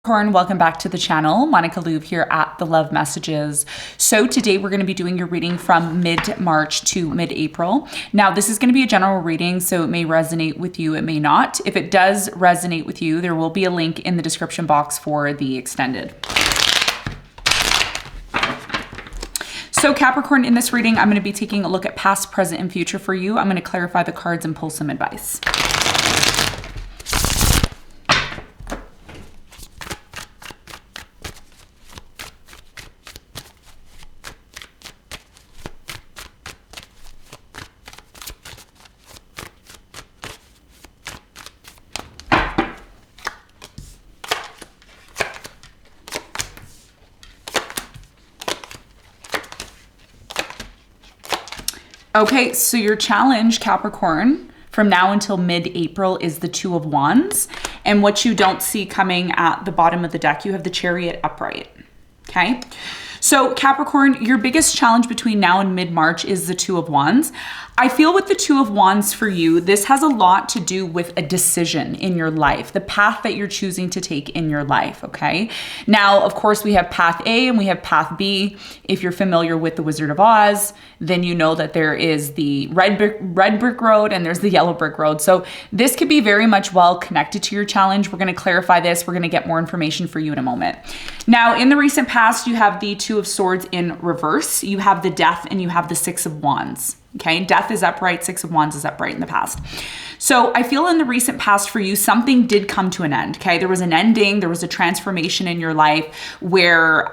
Welcome back to the channel. Monica Louvre here at The Love Messages. So today we're going to be doing your reading from mid-March to mid-April. Now this is going to be a general reading, so it may resonate with you, it may not. If it does resonate with you, there will be a link in the description box for the extended. So Capricorn, in this reading, I'm going to be taking a look at past, present, and future for you. I'm going to clarify the cards and pull some advice. Okay, so your challenge, Capricorn, from now until mid-April is the Two of Wands. And what you don't see coming at the bottom of the deck, you have the Chariot upright, okay? So Capricorn, your biggest challenge between now and mid-March is the Two of Wands. I feel with the Two of Wands for you, this has a lot to do with a decision in your life, the path that you're choosing to take in your life, okay? Now, of course, we have path A and we have path B. If you're familiar with the Wizard of Oz, then you know that there is the red brick road and there's the yellow brick road. So this could be very much well connected to your challenge. We're going to clarify this. We're going to get more information for you in a moment. Now, in the recent past, you have the Two of Swords in reverse. You have the Death and you have the Six of Wands. Okay, Death is upright, Six of Wands is upright in the past. So I feel in the recent past for you, something did come to an end, okay? There was an ending, there was a transformation in your life where,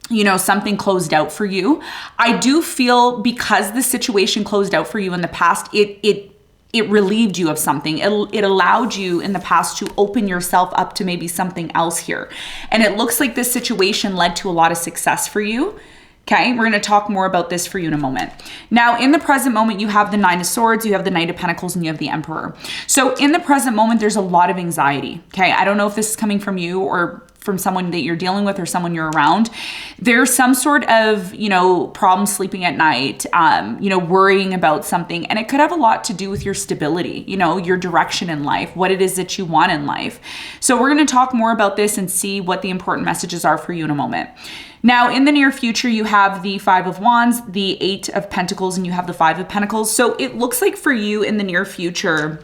you know, something closed out for you. I do feel because the situation closed out for you in the past, it relieved you of something. It allowed you in the past to open yourself up to maybe something else here. And it looks like this situation led to a lot of success for you. Okay, we're going to talk more about this for you in a moment. Now, in the present moment, you have the Nine of Swords, you have the Knight of Pentacles, and you have the Emperor. So in the present moment, there's a lot of anxiety. Okay, I don't know if this is coming from you or from someone that you're dealing with or someone you're around. There's some sort of, you know, problem sleeping at night, you know, worrying about something. And it could have a lot to do with your stability, you know, your direction in life, what it is that you want in life. So we're going to talk more about this and see what the important messages are for you in a moment. Now, in the near future, you have the Five of Wands, the Eight of Pentacles, and you have the Five of Pentacles. So it looks like for you in the near future,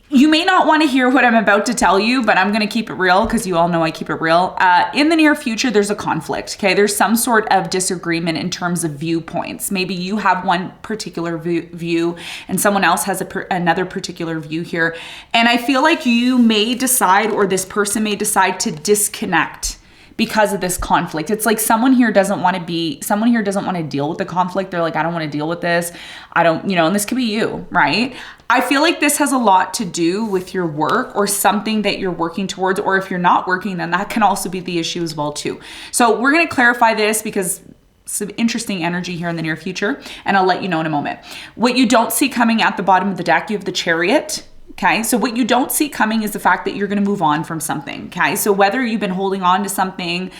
you may not want to hear what I'm about to tell you, but I'm going to keep it real because you all know I keep it real. In the near future, there's a conflict, okay? There's some sort of disagreement in terms of viewpoints. Maybe you have one particular view and someone else has another particular view here. And I feel like you may decide, or this person may decide, to disconnect because of this conflict. It's like someone here doesn't want to deal with the conflict. They're like, I don't want to deal with this. I don't, you know, and this could be you, right? I feel like this has a lot to do with your work or something that you're working towards, or if you're not working, then that can also be the issue as well too. So we're going to clarify this because some interesting energy here in the near future, and I'll let you know in a moment. What you don't see coming at the bottom of the deck, you have the Chariot. Okay, so what you don't see coming is the fact that you're going to move on from something. Okay, so whether you've been holding on to something,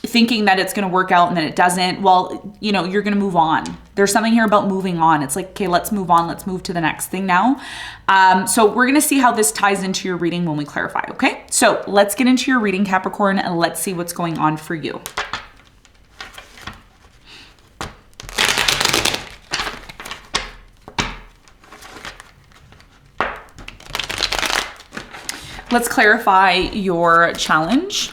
thinking that it's going to work out and then it doesn't, well, you know, you're going to move on. There's something here about moving on. It's like, okay, let's move on. Let's move to the next thing now. So we're going to see how this ties into your reading when we clarify. Okay, so let's get into your reading, Capricorn, and let's see what's going on for you. Let's clarify your challenge.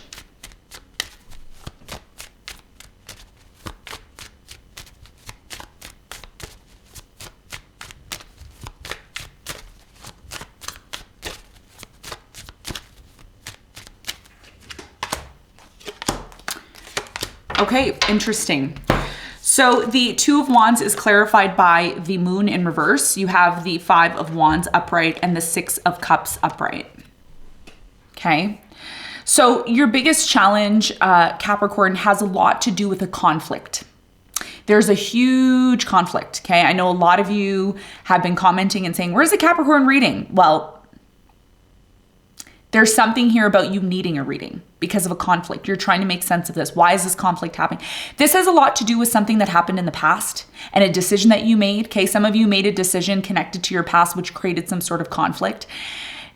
Okay, interesting. So the Two of Wands is clarified by the Moon in reverse. You have the Five of Wands upright and the Six of Cups upright. Okay, so your biggest challenge, Capricorn, has a lot to do with a conflict. There's a huge conflict, okay? I know a lot of you have been commenting and saying, where's the Capricorn reading? Well, there's something here about you needing a reading because of a conflict. You're trying to make sense of this. Why is this conflict happening? This has a lot to do with something that happened in the past and a decision that you made, okay? Some of you made a decision connected to your past which created some sort of conflict.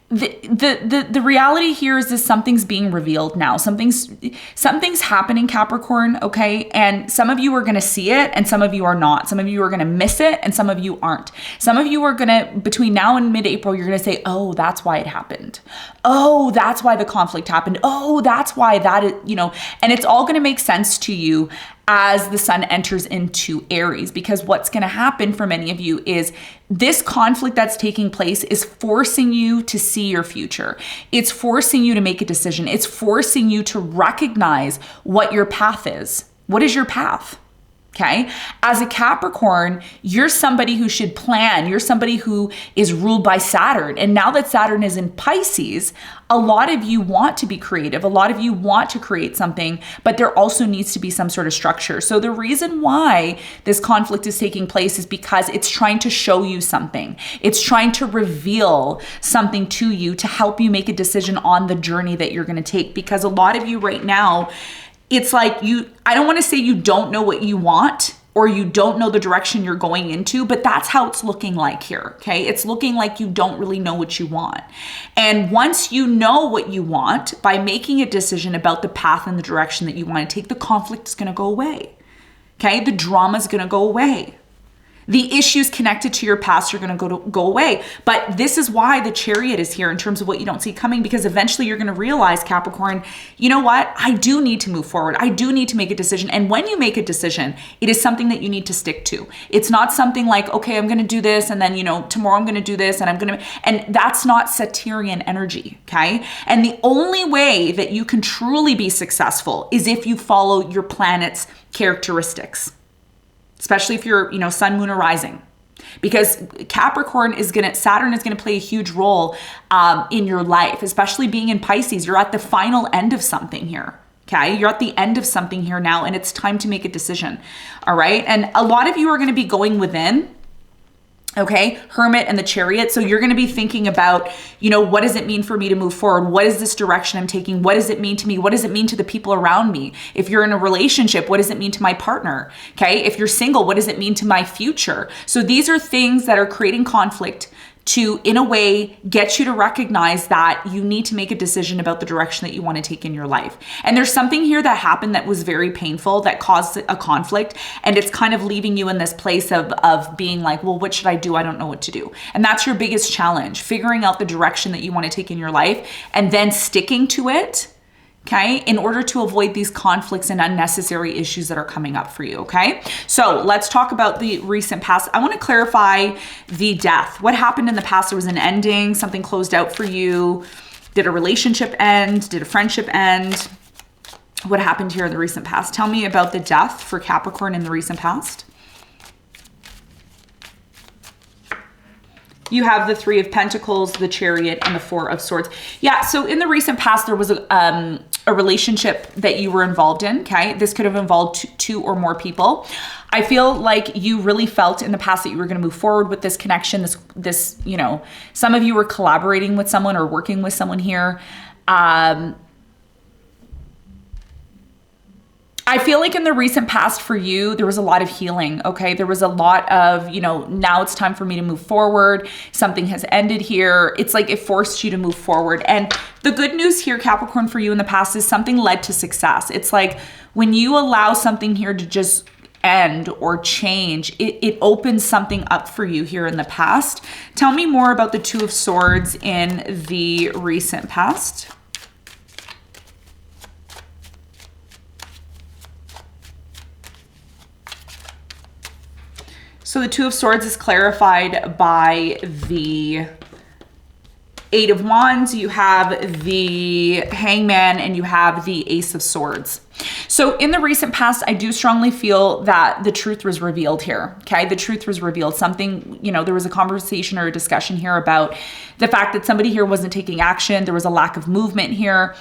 the reality here is something's being revealed now. Something's happening, Capricorn, okay? And some of you are going to see it and some of you are not. Some of you are going to miss it and some of you aren't. Some of you are going to, between now and mid-April, you're going to say, oh, that's why it happened. Oh, that's why the conflict happened. Oh, that's why that is, and it's all going to make sense to you as the sun enters into Aries, because what's going to happen for many of you is this conflict that's taking place is forcing you to see your future. It's forcing you to make a decision. It's forcing you to recognize what your path is. What is your path? Okay. As a Capricorn, you're somebody who should plan. You're somebody who is ruled by Saturn. And now that Saturn is in Pisces, a lot of you want to be creative. A lot of you want to create something, but there also needs to be some sort of structure. So the reason why this conflict is taking place is because it's trying to show you something. It's trying to reveal something to you to help you make a decision on the journey that you're going to take. Because a lot of you right now, it's like I don't want to say you don't know what you want or you don't know the direction you're going into, but that's how it's looking like here, okay? It's looking like you don't really know what you want. And once you know what you want, by making a decision about the path and the direction that you want to take, the conflict is going to go away, okay? The drama is going to go away. The issues connected to your past are going to go away. But this is why the Chariot is here in terms of what you don't see coming, because eventually you're going to realize, Capricorn, you know what? I do need to move forward. I do need to make a decision. And when you make a decision, it is something that you need to stick to. It's not something like, okay, I'm going to do this. And then, tomorrow I'm going to do this and that's not Saturnian energy. Okay. And the only way that you can truly be successful is if you follow your planet's characteristics. Especially if you're, sun, moon, or rising, because Saturn is going to play a huge role in your life, especially being in Pisces. You're at the final end of something here. Okay. You're at the end of something here now, and it's time to make a decision. All right. And a lot of you are going to be going within. Okay, Hermit and the Chariot. So you're going to be thinking about, what does it mean for me to move forward? What is this direction I'm taking? What does it mean to me? What does it mean to the people around me? If you're in a relationship, what does it mean to my partner? Okay, if you're single, what does it mean to my future? So these are things that are creating conflict to, in a way, get you to recognize that you need to make a decision about the direction that you want to take in your life. And there's something here that happened that was very painful, that caused a conflict. And it's kind of leaving you in this place of being like, well, what should I do? I don't know what to do. And that's your biggest challenge, figuring out the direction that you want to take in your life and then sticking to it. Okay, in order to avoid these conflicts and unnecessary issues that are coming up for you, okay? So let's talk about the recent past. I want to clarify the death. What happened in the past? There was an ending, something closed out for you. Did a relationship end? Did a friendship end? What happened here in the recent past? Tell me about the death for Capricorn in the recent past. You have the Three of Pentacles, the Chariot, and the Four of Swords. Yeah, so in the recent past, there was a relationship that you were involved in, okay? This could have involved two or more people. I feel like you really felt in the past that you were going to move forward with this connection, this, some of you were collaborating with someone or working with someone here. I feel like in the recent past for you, there was a lot of healing, okay? There was a lot of, now it's time for me to move forward. Something has ended here. It's like it forced you to move forward. And the good news here, Capricorn, for you in the past is something led to success. It's like when you allow something here to just end or change, it opens something up for you here in the past. Tell me more about the Two of Swords in the recent past. So the Two of Swords is clarified by the Eight of Wands. You have the Hangman and you have the Ace of Swords. So in the recent past, I do strongly feel that the truth was revealed here. Okay. The truth was revealed. Something, there was a conversation or a discussion here about the fact that somebody here wasn't taking action. There was a lack of movement here.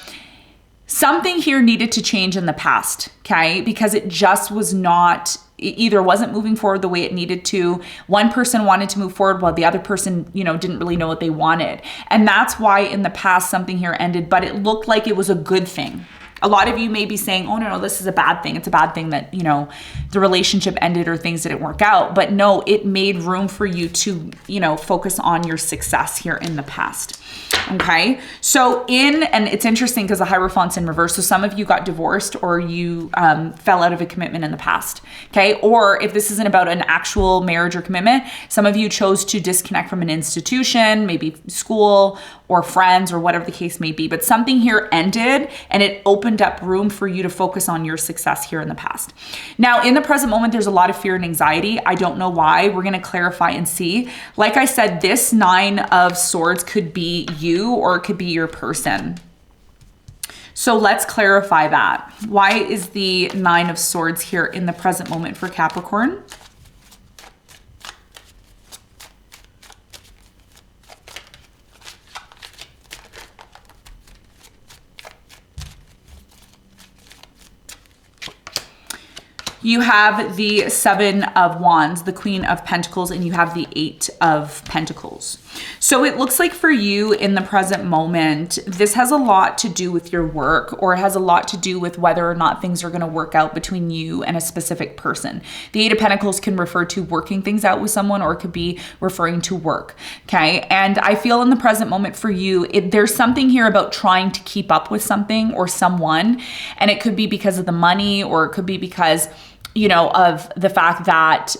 Something here needed to change in the past. Okay. Because it just was not, it either wasn't moving forward the way it needed to. One person wanted to move forward while the other person, didn't really know what they wanted. And that's why in the past something here ended, but it looked like it was a good thing. A lot of you may be saying, oh, no, this is a bad thing. It's a bad thing that, the relationship ended or things didn't work out. But no, it made room for you to, focus on your success here in the past. Okay. So and it's interesting because the Hierophant's in reverse. So some of you got divorced or you fell out of a commitment in the past. Okay. Or if this isn't about an actual marriage or commitment, some of you chose to disconnect from an institution, maybe school or friends or whatever the case may be. But something here ended and it opened up room for you to focus on your success here in the past. Now, in the present moment, there's a lot of fear and anxiety. I don't know why. We're going to clarify and see. Like I said, this 9 of Swords could be you or it could be your person. So let's clarify that. Why is the 9 of Swords here in the present moment for Capricorn? You have the 7 of Wands, the Queen of Pentacles, and you have the 8 of Pentacles. So it looks like for you in the present moment, this has a lot to do with your work, or it has a lot to do with whether or not things are going to work out between you and a specific person. The 8 of Pentacles can refer to working things out with someone, or it could be referring to work. Okay. And I feel in the present moment for you, there's something here about trying to keep up with something or someone. And it could be because of the money, or it could be because of the fact that,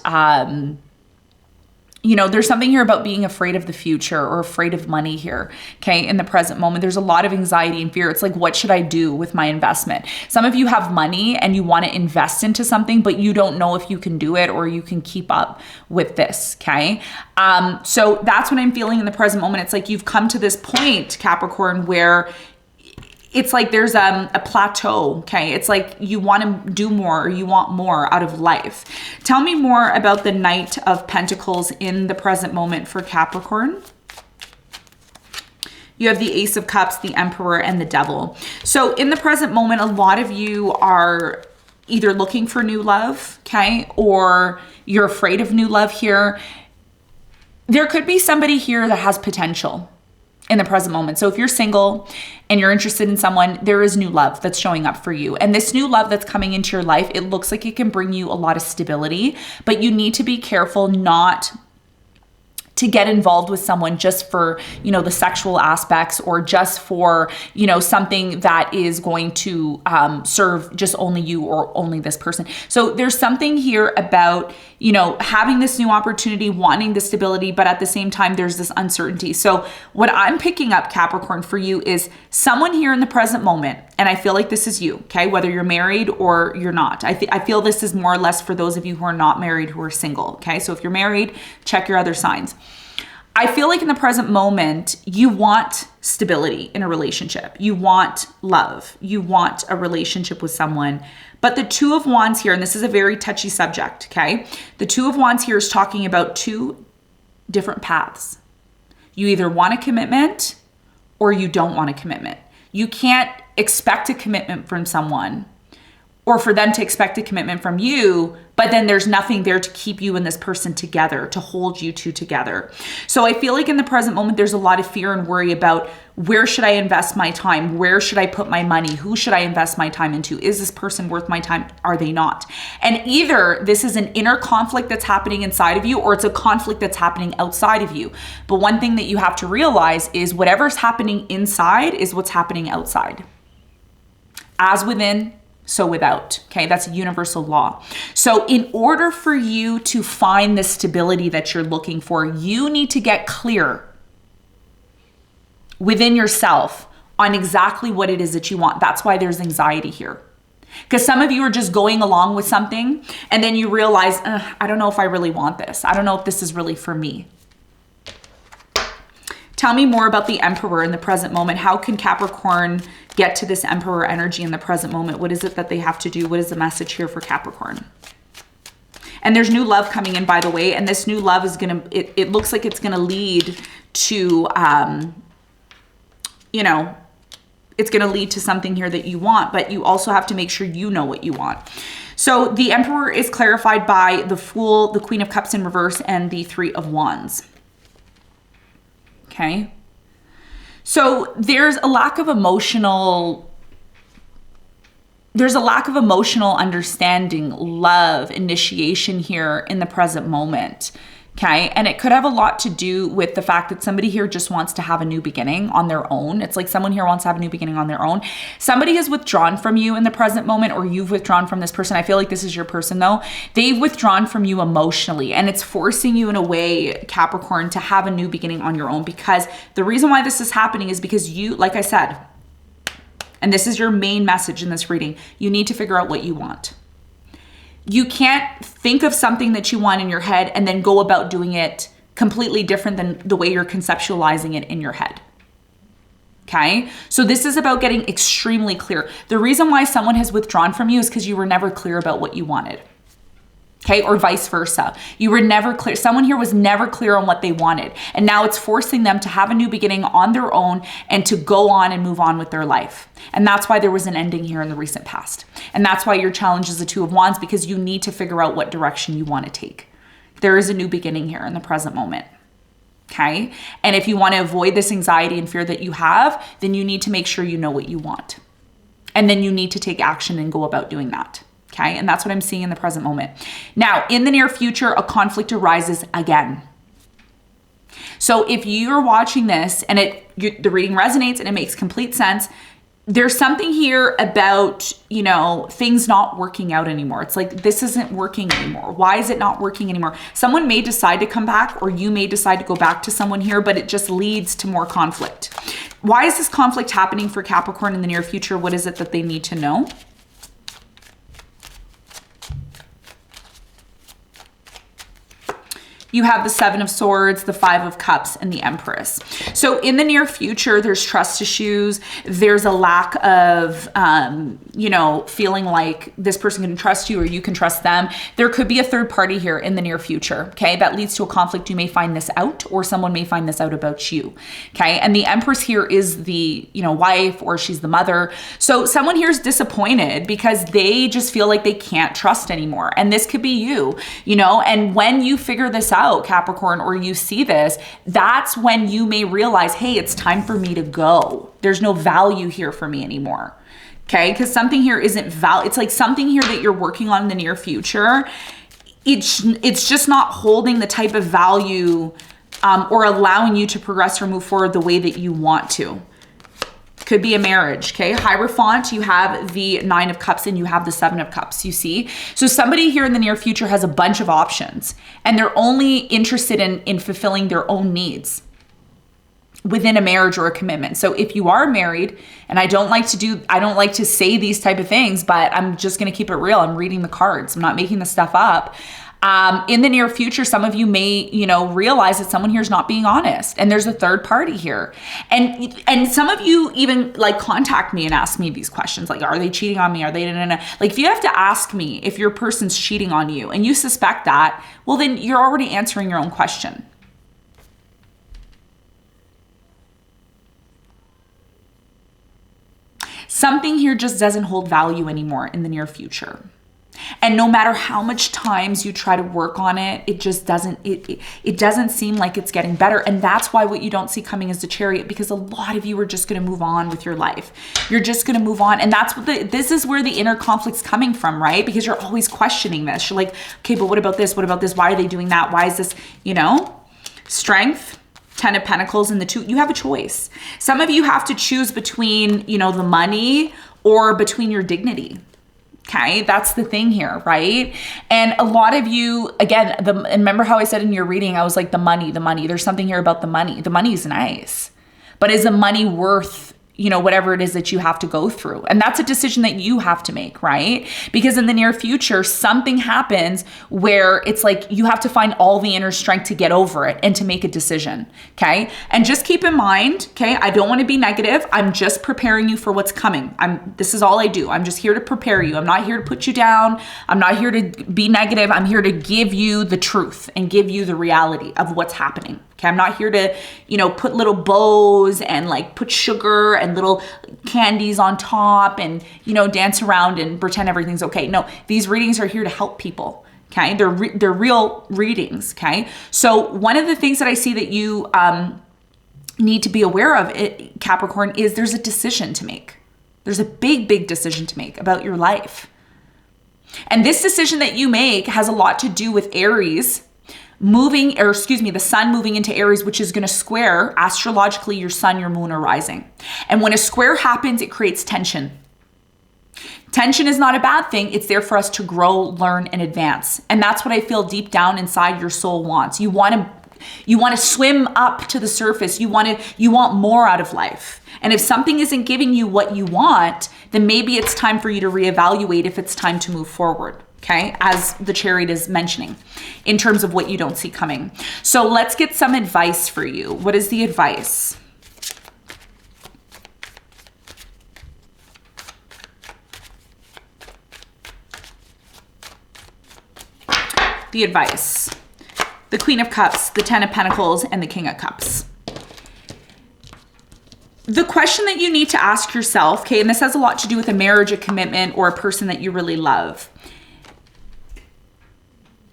there's something here about being afraid of the future or afraid of money here. Okay. In the present moment, there's a lot of anxiety and fear. It's like, what should I do with my investment? Some of you have money and you want to invest into something, but you don't know if you can do it or you can keep up with this. Okay. So that's what I'm feeling in the present moment. It's like you've come to this point, Capricorn, where it's like there's a plateau, okay? It's like you want to do more or you want more out of life. Tell me more about the Knight of Pentacles in the present moment for Capricorn. You have the Ace of Cups, the Emperor, and the Devil. So in the present moment, a lot of you are either looking for new love, okay? Or you're afraid of new love here. There could be somebody here that has potential in the present moment. So if you're single and you're interested in someone, there is new love that's showing up for you. And this new love that's coming into your life, it looks like it can bring you a lot of stability, but you need to be careful not to get involved with someone just for, the sexual aspects or just for, something that is going to serve just only you or only this person. So there's something here about, having this new opportunity, wanting the stability, but at the same time, there's this uncertainty. So what I'm picking up, Capricorn, for you is someone here in the present moment, and I feel like this is you, okay? Whether you're married or you're not. I feel this is more or less for those of you who are not married, who are single, okay? So if you're married, check your other signs. I feel like in the present moment, you want stability in a relationship. You want love. You want a relationship with someone. But the 2 of Wands here, and this is a very touchy subject, okay? The 2 of Wands here is talking about 2 different paths. You either want a commitment or you don't want a commitment. You can't expect a commitment from someone or for them to expect a commitment from you, but then there's nothing there to keep you and this person together, to hold you two together. So I feel like in the present moment, there's a lot of fear and worry about where should I invest my time? Where should I put my money? Who should I invest my time into? Is this person worth my time? Are they not? And either this is an inner conflict that's happening inside of you, or it's a conflict that's happening outside of you. But one thing that you have to realize is whatever's happening inside is what's happening outside. As within, so without, okay? That's a universal law. So in order for you to find the stability that you're looking for, you need to get clear within yourself on exactly what it is that you want. That's why there's anxiety here. Because some of you are just going along with something and then you realize, I don't know if I really want this. I don't know if this is really for me. Tell me more about the Emperor in the present moment. How can Capricorn get to this Emperor energy in the present moment? What is it that they have to do? What is the message here for Capricorn? And there's new love coming in, by the way. And this new love is going to, it looks like it's going to lead to, it's going to lead to something here that you want, but you also have to make sure you know what you want. So the Emperor is clarified by the Fool, the Queen of Cups in reverse, and the 3 of Wands. Okay. So there's a lack of emotional there's a lack of emotional understanding, love, initiation here in the present moment. Okay. And it could have a lot to do with the fact that somebody here just wants to have a new beginning on their own. It's like someone here wants to have a new beginning on their own. Somebody has withdrawn from you in the present moment, or you've withdrawn from this person. I feel like this is your person though. They've withdrawn from you emotionally, and it's forcing you in a way, Capricorn, to have a new beginning on your own, because the reason why this is happening is because you, like I said, and this is your main message in this reading, you need to figure out what you want. You can't think of something that you want in your head and then go about doing it completely different than the way you're conceptualizing it in your head. Okay? So this is about getting extremely clear. The reason why someone has withdrawn from you is because you were never clear about what you wanted. Okay? Or vice versa. You were never clear. Someone here was never clear on what they wanted. And now it's forcing them to have a new beginning on their own and to go on and move on with their life. And that's why there was an ending here in the recent past. And that's why your challenge is the Two of Wands, because you need to figure out what direction you want to take. There is a new beginning here in the present moment. Okay? And if you want to avoid this anxiety and fear that you have, then you need to make sure you know what you want. And then you need to take action and go about doing that. Okay, and that's what I'm seeing in the present moment. Now, in the near future, a conflict arises again. So if you're watching this and the reading resonates and it makes complete sense, there's something here about, things not working out anymore. It's like, this isn't working anymore. Why is it not working anymore? Someone may decide to come back, or you may decide to go back to someone here, but it just leads to more conflict. Why is this conflict happening for Capricorn in the near future? What is it that they need to know? You have the Seven of Swords, the Five of Cups, and the Empress. So in the near future, there's trust issues. There's a lack of, feeling like this person can trust you or you can trust them. There could be a third party here in the near future, okay? That leads to a conflict. You may find this out, or someone may find this out about you, okay? And the Empress here is the, wife, or she's the mother. So someone here is disappointed because they just feel like they can't trust anymore. And this could be you, and when you figure this out, Capricorn, or you see this, that's when you may realize, hey, it's time for me to go. There's no value here for me anymore. Okay? Because something here isn't it's like something here that you're working on in the near future. It's just not holding the type of value or allowing you to progress or move forward the way that you want to. Could be a marriage, okay? Hierophant, you have the Nine of Cups and you have the Seven of Cups, you see? So somebody here in the near future has a bunch of options, and they're only interested in fulfilling their own needs within a marriage or a commitment. So if you are married, and I don't like to say these type of things, but I'm just gonna keep it real. I'm reading the cards. I'm not making this stuff up. In the near future, some of you may, realize that someone here is not being honest, and there's a third party here. And some of you even contact me and ask me these questions, like, are they cheating on me? Are they, like, if you have to ask me if your person's cheating on you and you suspect that, well, then you're already answering your own question. Something here just doesn't hold value anymore in the near future. And no matter how much times you try to work on it, it just doesn't, it doesn't seem like it's getting better. And that's why what you don't see coming is the Chariot, because a lot of you are just going to move on with your life. You're just going to move on. And that's what this is where the inner conflict's coming from, right? Because you're always questioning this. You're like, okay, but what about this? What about this? Why are they doing that? Why is this, Strength, Ten of Pentacles, and the Two. You have a choice. Some of you have to choose between, the money or between your dignity. Okay, that's the thing here, right? And a lot of you, again, and remember how I said in your reading, I was like, the money. There's something here about the money. The money is nice, but is the money worth, whatever it is that you have to go through? And that's a decision that you have to make, right? Because in the near future, something happens where it's like you have to find all the inner strength to get over it and to make a decision, okay? And just keep in mind, okay, I don't want to be negative. I'm just preparing you for what's coming. This is all I do. I'm just here to prepare you. I'm not here to put you down. I'm not here to be negative. I'm here to give you the truth and give you the reality of what's happening. Okay, I'm not here to, put little bows and put sugar and little candies on top and, dance around and pretend everything's okay. No, these readings are here to help people. Okay, they're real readings. Okay, so one of the things that I see that you need to be aware of, Capricorn, is there's a decision to make. There's a big, big decision to make about your life. And this decision that you make has a lot to do with Aries the sun moving into Aries, which is going to square astrologically your sun, your moon, or rising. And when a square happens, it creates tension. Tension is not a bad thing. It's there for us to grow, learn, and advance. And that's what I feel deep down inside your soul wants. You want to swim up to the surface. You want more out of life. And if something isn't giving you what you want, then maybe it's time for you to reevaluate if it's time to move forward. Okay, as the Chariot is mentioning, in terms of what you don't see coming. So let's get some advice for you. What is the advice? The advice. The Queen of Cups, the Ten of Pentacles, and the King of Cups. The question that you need to ask yourself, okay, and this has a lot to do with a marriage, a commitment, or a person that you really love.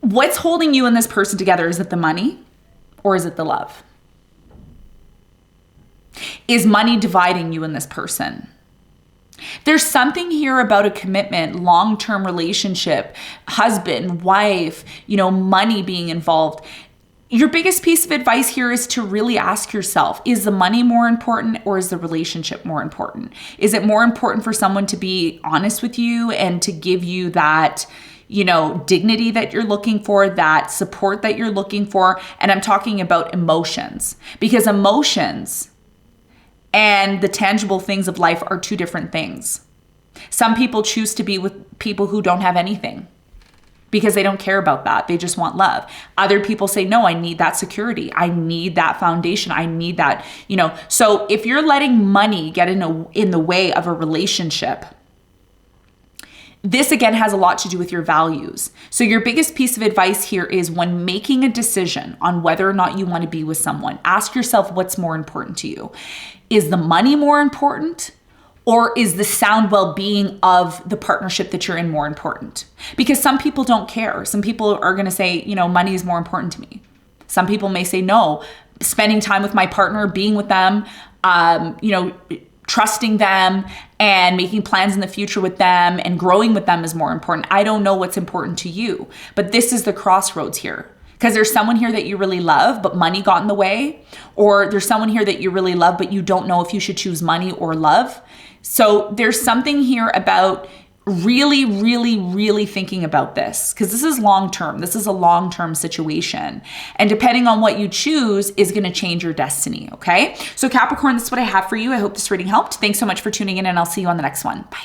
What's holding you and this person together? Is it the money or is it the love? Is money dividing you and this person? There's something here about a commitment, long-term relationship, husband, wife, money being involved. Your biggest piece of advice here is to really ask yourself, is the money more important or is the relationship more important? Is it more important for someone to be honest with you and to give you that dignity that you're looking for, that support that you're looking for? And I'm talking about emotions, because emotions and the tangible things of life are two different things. Some people choose to be with people who don't have anything because they don't care about that. They just want love. Other people say, no, I need that security. I need that foundation. I need that, So if you're letting money get in the way of a relationship, this again has a lot to do with your values. So your biggest piece of advice here is when making a decision on whether or not you want to be with someone, ask yourself what's more important to you. Is the money more important, or is the sound well-being of the partnership that you're in more important? Because some people don't care. Some people are going to say, money is more important to me. Some people may say, no, spending time with my partner, being with them, trusting them and making plans in the future with them and growing with them is more important. I don't know what's important to you, but this is the crossroads here. Because there's someone here that you really love, but money got in the way. Or there's someone here that you really love, but you don't know if you should choose money or love. So there's something here about really, really, really thinking about this, because this is long-term. This is a long-term situation. And depending on what you choose is going to change your destiny, okay? So Capricorn, this is what I have for you. I hope this reading helped. Thanks so much for tuning in, and I'll see you on the next one. Bye.